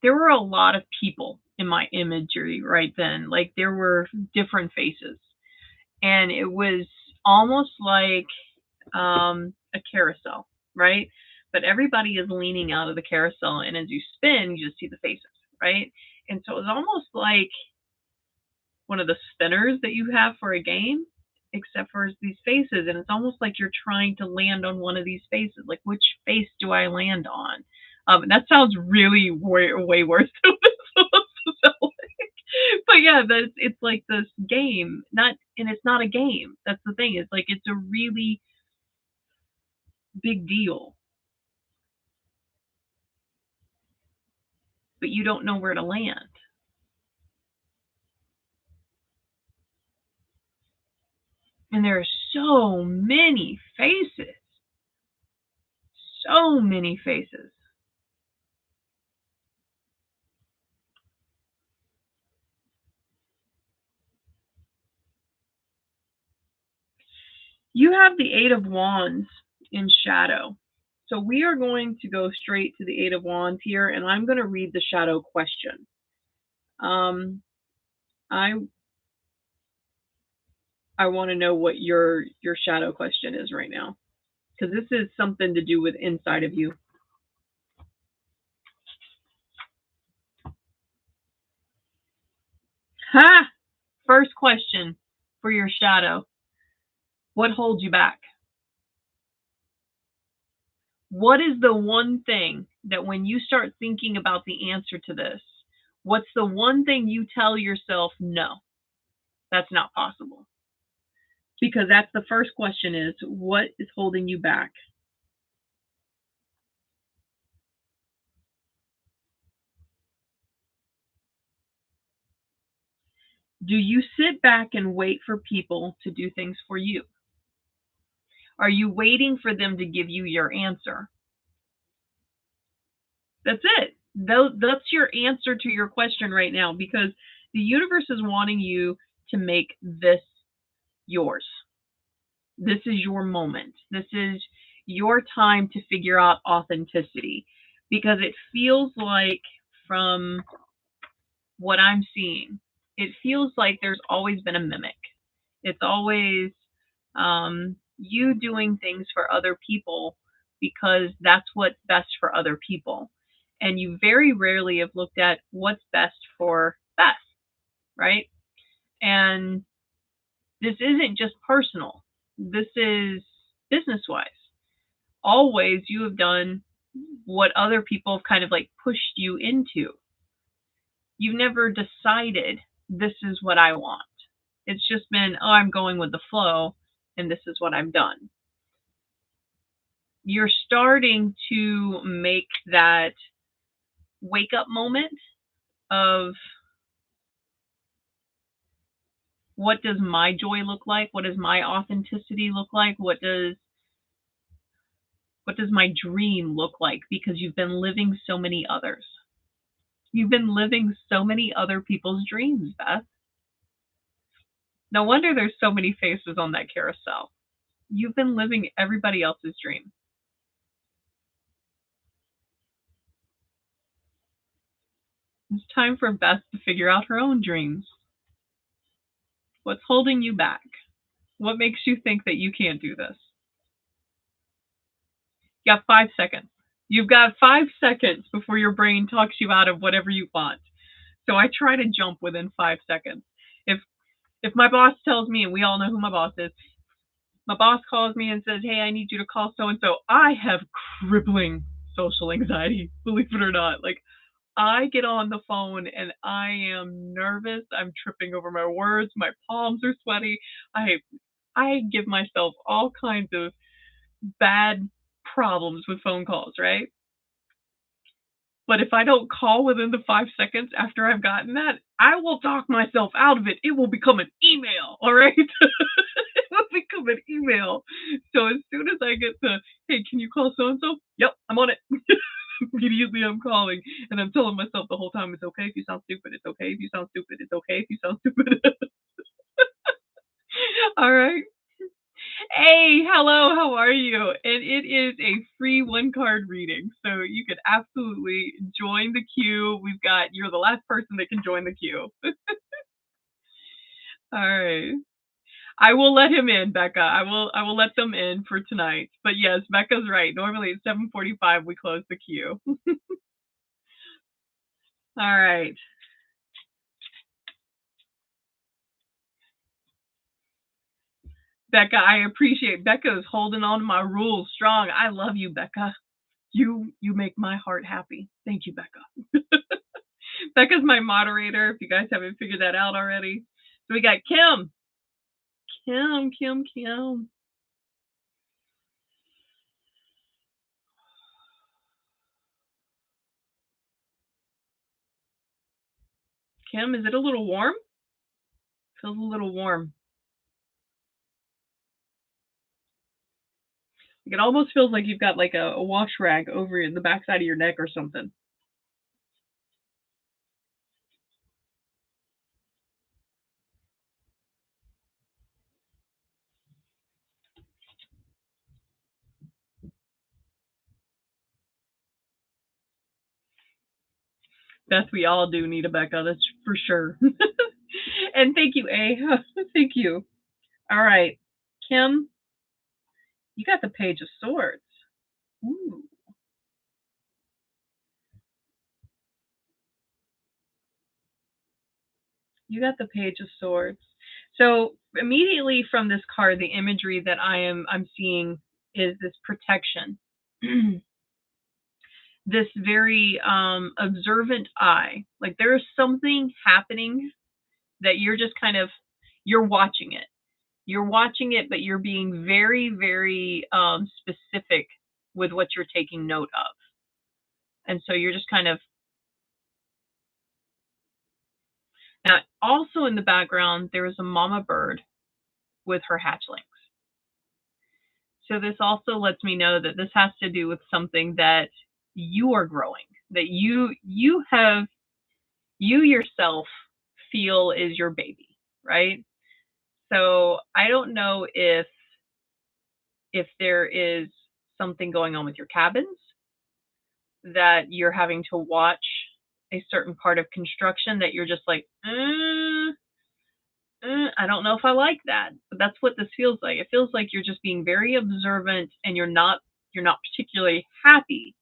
Speaker 1: There were a lot of people in my imagery right then. Like there were different faces. And it was almost like a carousel, right? But everybody is leaning out of the carousel, and as you spin, you just see the faces, right? And so it was almost like one of the spinners that you have for a game, except for these faces, and it's almost like you're trying to land on one of these faces. Like, which face do I land on? That sounds really way worse than it's supposed to sound like. But yeah, it's like this game, and it's not a game. That's the thing. It's like it's a really big deal, but you don't know where to land. And there are so many faces, so many faces. You have the Eight of Wands in shadow. So we are going to go straight to the Eight of Wands here, and I'm going to read the shadow question. Um, I I want to know what your shadow question is right now, because this is something to do with inside of you. Ha! First question for your shadow. What holds you back? What is the one thing that when you start thinking about the answer to this, what's the one thing you tell yourself, no, that's not possible? Because that's the first question is, what is holding you back? Do you sit back and wait for people to do things for you? Are you waiting for them to give you your answer? That's it. That's your answer to your question right now, because the universe is wanting you to make this yours. This is your moment. This is your time to figure out authenticity, because it feels like, from what I'm seeing, it feels like there's always been a mimic. It's always you doing things for other people because that's what's best for other people. And you very rarely have looked at what's best for Beth, right? And this isn't just personal, this is business wise. Always you have done what other people have kind of like pushed you into. You've never decided, this is what I want. It's just been, oh, I'm going with the flow and this is what I've done. You're starting to make that wake up moment of, what does my joy look like? What does my authenticity look like? What does my dream look like? Because you've been living so many others. You've been living so many other people's dreams, Beth. No wonder there's so many faces on that carousel. You've been living everybody else's dream. It's time for Beth to figure out her own dreams. What's holding you back? What makes you think that you can't do this? You got 5 seconds. You've got 5 seconds before your brain talks you out of whatever you want. So I try to jump within 5 seconds. If my boss tells me, and we all know who my boss is, my boss calls me and says, hey, I need you to call so and so, I have crippling social anxiety, believe it or not. Like, I get on the phone and I am nervous. I'm tripping over my words. My palms are sweaty. I give myself all kinds of bad problems with phone calls, right? But if I don't call within the 5 seconds after I've gotten that, I will talk myself out of it. It will become an email, all right? It will become an email. So as soon as I get the, hey, can you call so and so? Yep, I'm on it. Immediately I'm calling, and I'm telling myself the whole time, it's okay if you sound stupid. It's okay if you sound stupid. It's okay if you sound stupid. All right. Hey, hello, how are you? And it is a free one card reading, so you could absolutely join the queue. You're the last person that can join the queue. All right. I will let him in, Becca. I will let them in for tonight. But yes, Becca's right. Normally at 7:45 we close the queue. All right. Becca, I appreciate Becca is holding on to my rules strong. I love you, Becca. You make my heart happy. Thank you, Becca. Becca's my moderator, if you guys haven't figured that out already. So we got Kim. Kim. Kim, is it a little warm? Feels a little warm. It almost feels like you've got like a wash rag over the backside of your neck or something. Beth, we all do need a Becca, that's for sure. And thank you, A. Thank you. All right, Kim, you got the Page of Swords. Ooh. You got the Page of Swords. So immediately from this card, the imagery that I'm seeing is this protection. This very observant eye. Like there is something happening that you're just kind of you're watching it. You're watching it, but you're being very, very specific with what you're taking note of. And so you're just kind of now also in the background there is a mama bird with her hatchlings. So this also lets me know that this has to do with something that you are growing, that you yourself feel is your baby, right? So I don't know if there is something going on with your cabins that you're having to watch a certain part of construction that you're just like, I don't know if I like that. But that's what this feels like. It feels like you're just being very observant and you're not particularly happy,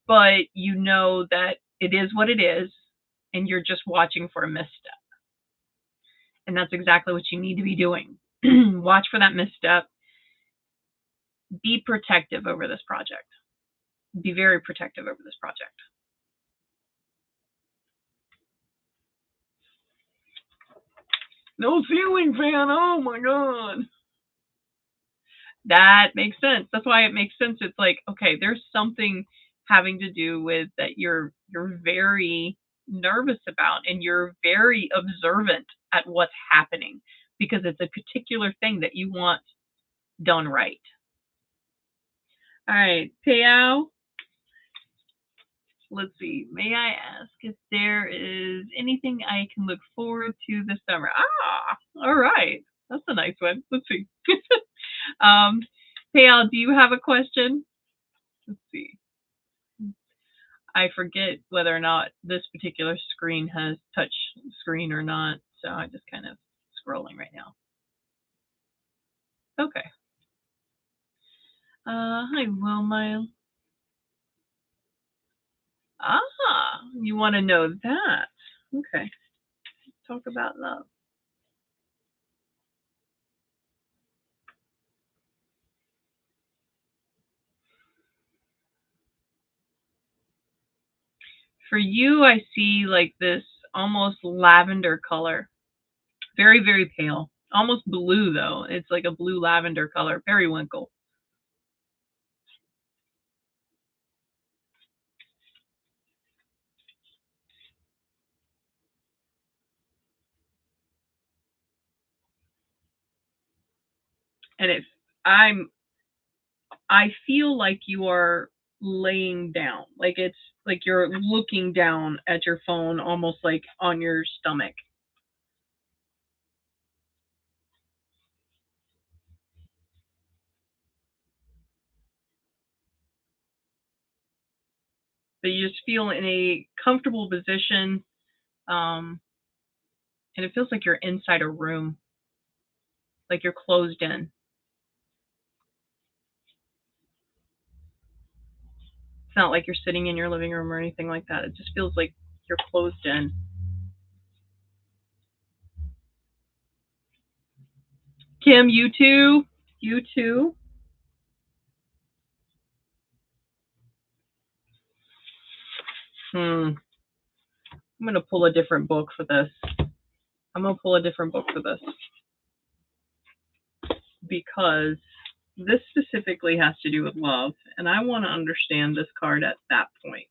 Speaker 1: but you know that it is what it is and you're just watching for a misstep. And that's exactly what you need to be doing. Watch for that misstep. Be protective over this project. Be very protective over this project. No ceiling fan. Oh my god. That makes sense. That's why it makes sense. It's like, okay, there's something having to do with that you're very nervous about and you're very observant at what's happening because it's a particular thing that you want done right. All right, Payao, let's see. May I ask if there is anything I can look forward to this summer? Ah, all right. That's a nice one. Let's see. um, Payal, do you have a question? Let's see. I forget whether or not this particular screen has touch screen or not, so I'm just kind of scrolling right now. Okay. Hi, Wilma. Ah, you want to know that? Okay. Let's talk about love. For you, I see like this almost lavender color. Very, very pale. Almost blue, though. It's like a blue lavender color. Periwinkle. And it's, I'm, I feel like you are laying down. Like it's like you're looking down at your phone, almost like on your stomach. But you just feel in a comfortable position. Um, and it feels like you're inside a room, like you're closed in. It's not like you're sitting in your living room or anything like that. It just feels like you're closed in. Kim, you too? You too? Hmm. I'm going to pull a different book for this. I'm going to pull a different book for this because this specifically has to do with love, and I want to understand this card at that point.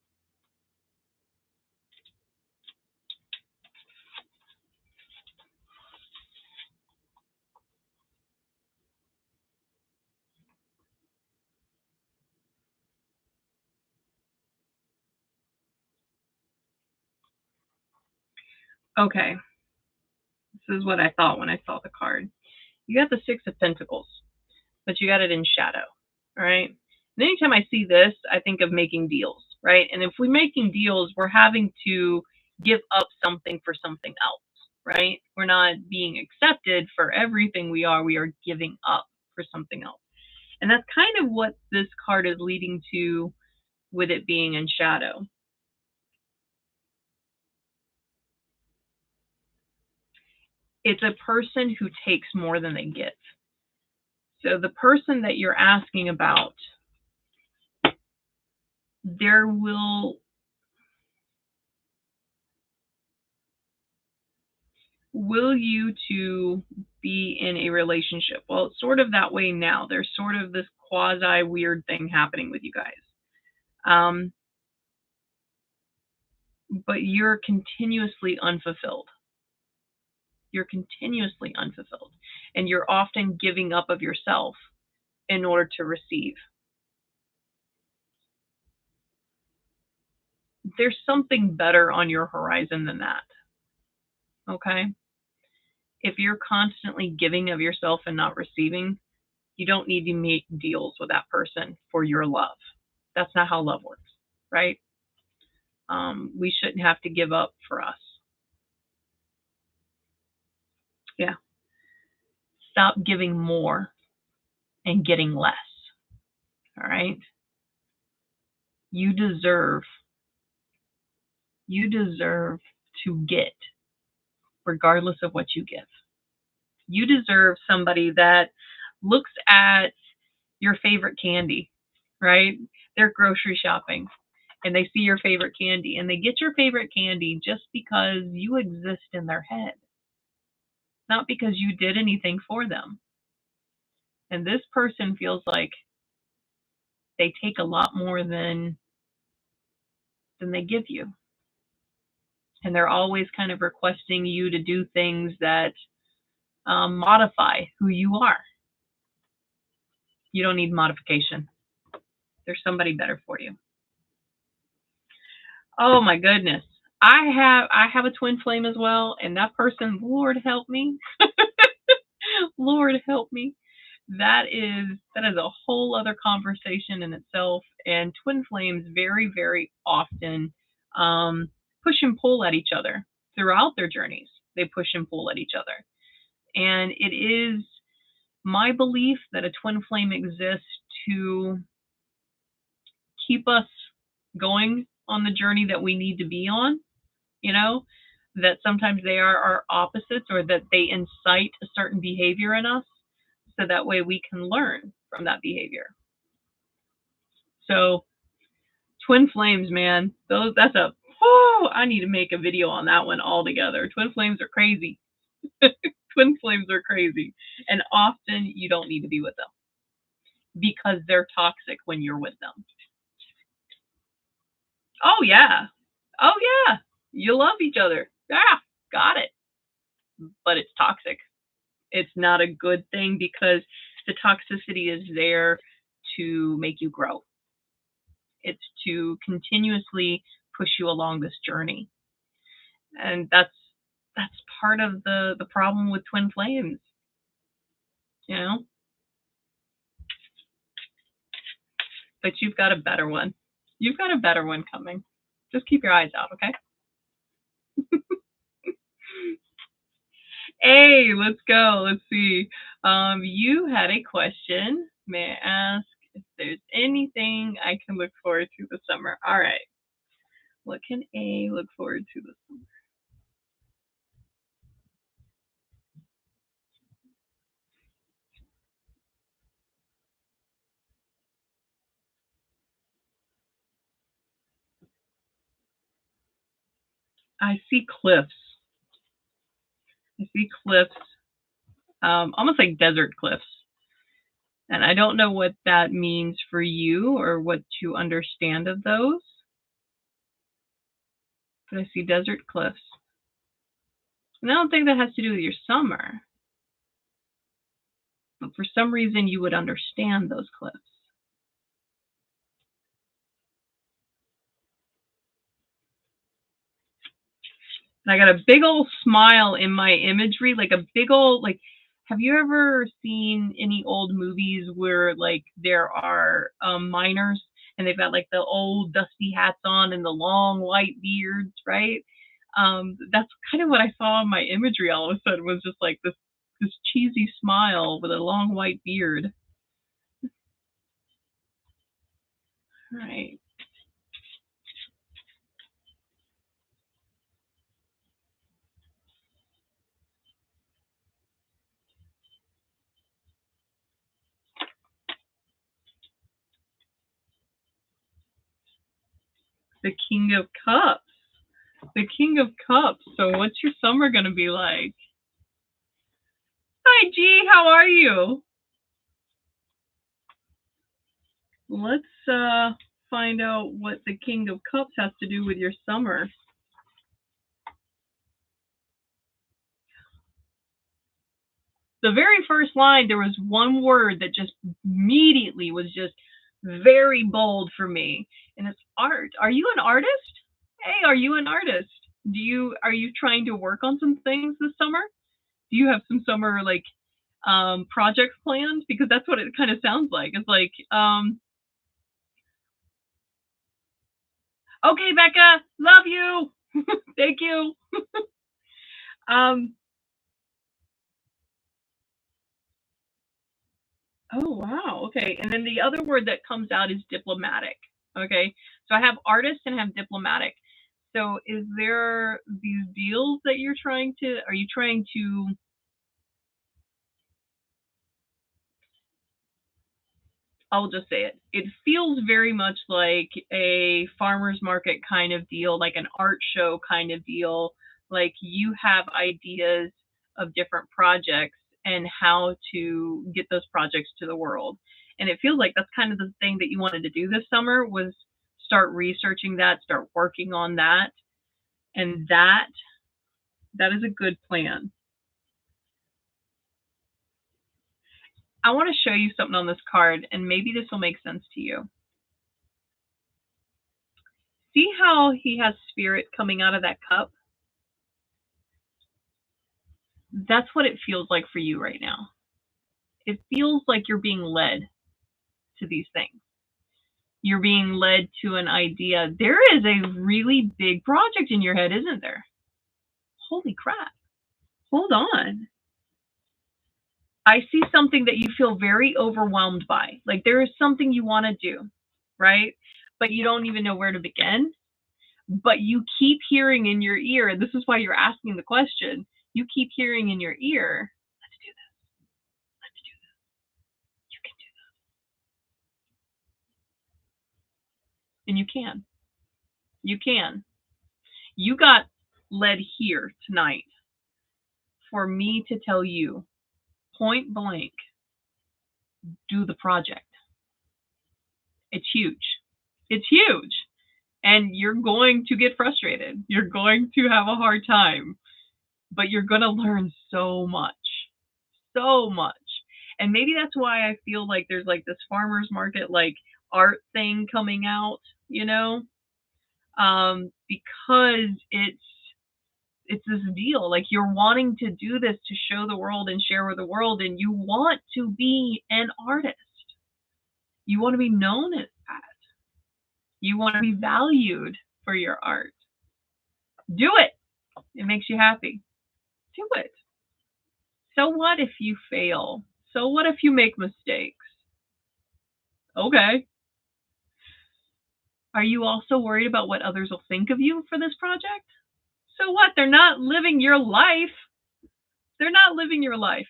Speaker 1: Okay, this is what I thought when I saw the card. You got the Six of Pentacles, but you got it in shadow, all right? And anytime I see this, I think of making deals, right? And if we're making deals, we're having to give up something for something else. right? We're not being accepted for everything we are giving up for something else. And that's kind of what this card is leading to with it being in shadow. It's a person who takes more than they give. So the person that you're asking about, there will you to be in a relationship? Well, it's sort of that way now. There's sort of this quasi weird thing happening with you guys. But you're continuously unfulfilled. You're continuously unfulfilled. And you're often giving up of yourself in order to receive. There's something better on your horizon than that. Okay? If you're constantly giving of yourself and not receiving, you don't need to make deals with that person for your love. That's not how love works, right? We shouldn't have to give up for us. Yeah. Stop giving more and getting less. All right? You deserve to get regardless of what you give. You deserve somebody that looks at your favorite candy, right? They're grocery shopping and they see your favorite candy and they get your favorite candy just because you exist in their head, not because you did anything for them. And this person feels like they take a lot more than they give you. And they're always kind of requesting you to do things that modify who you are. You don't need modification. There's somebody better for you. Oh my goodness. I have a twin flame as well, and that person, Lord help me. Lord help me. That is a whole other conversation in itself. And twin flames very, very often push and pull at each other throughout their journeys. They push and pull at each other. And it is my belief that a twin flame exists to keep us going on the journey that we need to be on, that sometimes they are our opposites or that they incite a certain behavior in us so that way we can learn from that behavior. So twin flames, man, I need to make a video on that one altogether. Twin flames are crazy. Twin flames are crazy. And often you don't need to be with them because they're toxic when you're with them. Oh, yeah. Oh, yeah. You love each other. Yeah, got it. But it's toxic. It's not a good thing because the toxicity is there to make you grow. It's to continuously push you along this journey. And that's part of the problem with twin flames. But you've got a better one. You've got a better one coming. Just keep your eyes out, okay? Hey, let's go. Let's see. You had a question. May I ask if there's anything I can look forward to this summer? All right. What can A look forward to this summer? I see cliffs. I see cliffs, almost like desert cliffs. And I don't know what that means for you or what you understand of those. But I see desert cliffs. And I don't think that has to do with your summer. But for some reason, you would understand those cliffs. And I got a big old smile in my imagery, like a big old, have you ever seen any old movies where, there are miners and they've got, the old dusty hats on and the long white beards, right? That's kind of what I saw in my imagery all of a sudden, was just like this cheesy smile with a long white beard. All right. The King of Cups. The King of Cups. So what's your summer going to be like? Hi, G. How are you? Let's find out what the King of Cups has to do with your summer. The very first line, there was one word that just immediately was just very bold for me, and it's art. Are you an artist? Hey, are you an artist? Are you trying to work on some things this summer? Do you have some summer like projects planned? Because that's what it kind of sounds like. It's like, okay, Becca, love you. Thank you. um, oh wow, okay. And then the other word that comes out is diplomatic. Okay, so I have artist and have diplomatic. So is there these deals that you're trying to? Are you trying to? I'll just say it. It feels very much like a farmer's market kind of deal, like an art show kind of deal. Like you have ideas of different projects and how to get those projects to the world. And it feels like that's kind of the thing that you wanted to do this summer, was start researching that, start working on that. And that is a good plan. I want to show you something on this card, and maybe this will make sense to you. See how he has spirit coming out of that cup? That's what it feels like for you right now. It feels like you're being led to these things. You're being led to an idea. There is a really big project in your head, isn't there? Holy crap. Hold on. I see something that you feel very overwhelmed by. Like there is something you want to do, right? But you don't even know where to begin. But you keep hearing in your ear, and this is why you're asking the question. You keep hearing in your ear, let's do this. Let's do this. You can do this. And you can. You can. You got led here tonight for me to tell you point blank, do the project. It's huge. It's huge. And you're going to get frustrated. You're going to have a hard time, but you're going to learn so much. So much. And maybe that's why I feel like there's like this farmer's market, like art thing coming out, because it's this deal. Like you're wanting to do this to show the world and share with the world, and you want to be an artist. You want to be known as that. You want to be valued for your art. Do it. It makes you happy. Do it. So what if you fail? So what if you make mistakes? Okay. Are you also worried about what others will think of you for this project? So what? They're not living your life. They're not living your life.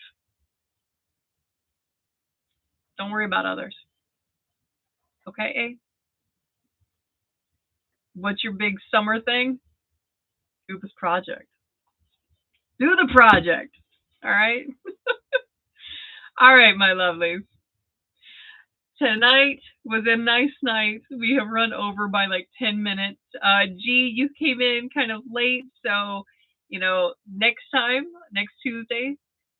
Speaker 1: Don't worry about others. Okay? What's your big summer thing? Do this project. Do the project. All right? All right, my lovelies. Tonight was a nice night. We have run over by like 10 minutes. G, you came in kind of late, so next time, next Tuesday,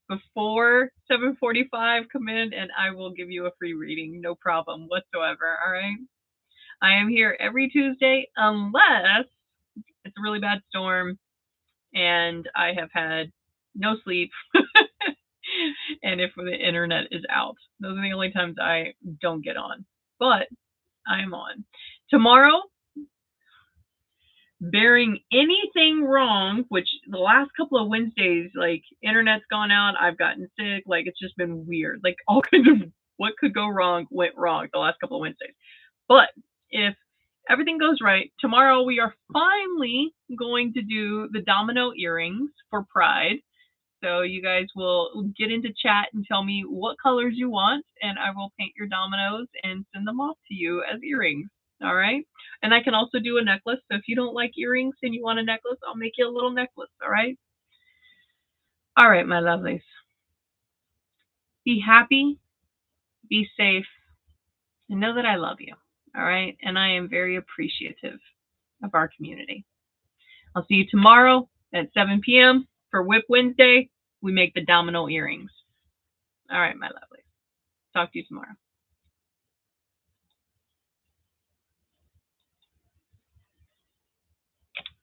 Speaker 1: before 7:45, come in and I will give you a free reading, no problem whatsoever. All right. I am here every Tuesday unless it's a really bad storm and I have had no sleep and if the internet is out. Those are the only times I don't get on. But I'm on. Tomorrow, bearing anything wrong, which the last couple of Wednesdays, like internet's gone out, I've gotten sick, like it's just been weird. Like all kinds of what could go wrong went wrong the last couple of Wednesdays. But if everything goes right, tomorrow we are finally going to do the domino earrings for Pride. So you guys will get into chat and tell me what colors you want, and I will paint your dominoes and send them off to you as earrings. All right. And I can also do a necklace. So if you don't like earrings and you want a necklace, I'll make you a little necklace. All right. All right, my lovelies. Be happy, be safe, and know that I love you. All right. And I am very appreciative of our community. I'll see you tomorrow at 7 p.m. for Whip Wednesday. We make the domino earrings. All right, my lovelies. Talk to you tomorrow.